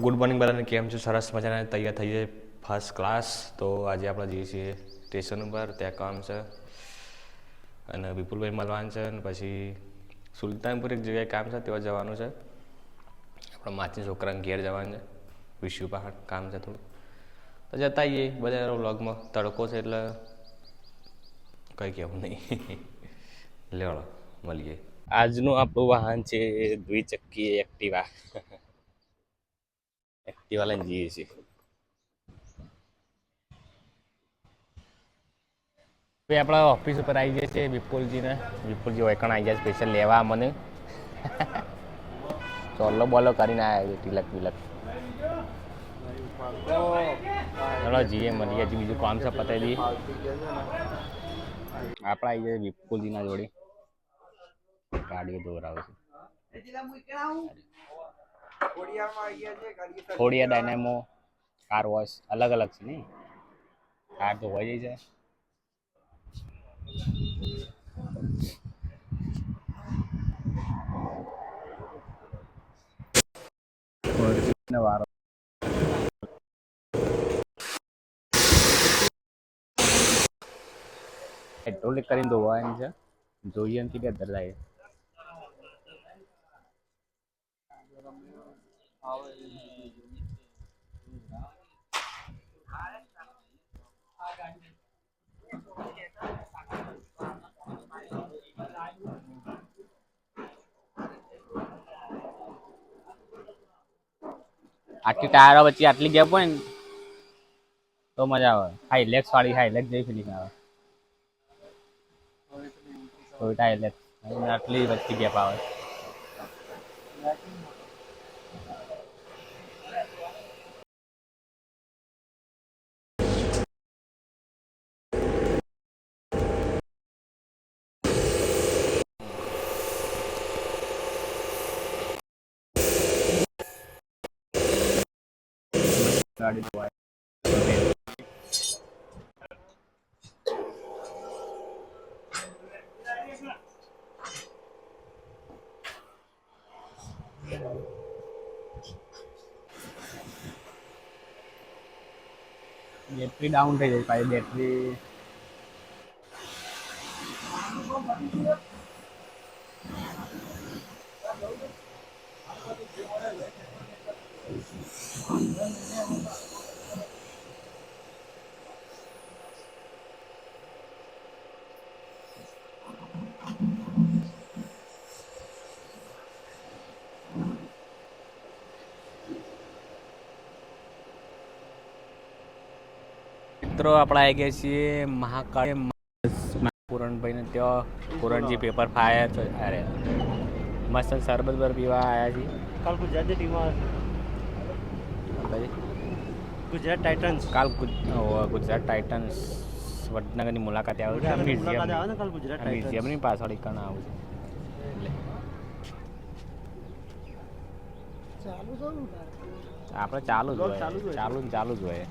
Good morning બધાને, કેમ છો? સરસ મજાના તૈયાર થઈ જાય ફર્સ્ટ ક્લાસ. તો આજે આપણે જઈએ છીએ સ્ટેશન ઉપર, ત્યાં કામ છે અને વિપુલભાઈ મળવાનું છે અને પછી સુલતાનપુર એક જગ્યાએ કામ છે, ત્યાં જવાનું છે. આપણા માચી છોકરાને ઘેર જવાનું છે, વિશ્વ પહાડ કામ છે થોડું, તો જતા આવીએ બધા વ્લોગમાં. તડકો છે એટલે કંઈ કહેવું નહીં. લેવડો મળીએ. આજનું આપણું વાહન છે દ્વિચક્કી એક્ટિવા. એક્ટિવા લઈને જઈએ છીએ. આપણા ઓફિસ ઉપર આવી જાય છે વિપુલજીને. વિપુલજી વૈકણ આવી જાય સ્પેશિયલ લેવા મને. ચોલ્લો બોલો કરીને આવ્યા છે, તિલક બિલક. ચલો જઈએ, મળીએ. હજી બીજું કામ છે, પતાવી દઈએ. આપણા આવી જાય વિપુલજીના જોડે ગાડીઓ દોરાવે છે. ખોડિયા ડાયનેમો કાર વોશ અલગ અલગ છે ને, કાર તો હોય જાય. વારો હાઇડ્રોલિક કરીને ધોવાની છે, જોઈએ ને કે લાગે. આટલી ટાયરો વચ્ચે આટલી ગેપ હોય ને તો મજા આવે. હાઈલેક્સ વાળી હાઈલેક્સ જેવી ફિલિંગ આવે. ટોયોટા હાઈલેક્સ આટલી વચ્ચે ગેપ આવે. ગાડી ધોવાય. બેટરી ડાઉન થઈ જાય ભાઈ. બેટરી મિત્રો આપણે આવી ગયા છીએ મહાકાળી પૂરણભાઈને ત્યાં. પૂરણજી પેપર ફાયર છે. અરે મસ્ત શરબત બર પીવા આવ્યા છીએ. કાલ ગુજરાતની ટીમમાં ગુજરાત ટાઇટન્સ ગુજરાત ટાઇટન્સ વડનગરની મુલાકાતે આવ્યું છે. મ્યુઝિયમની પાછળ એક આવું છે. આપણે ચાલુ જ હોય, ચાલુ જ હોય.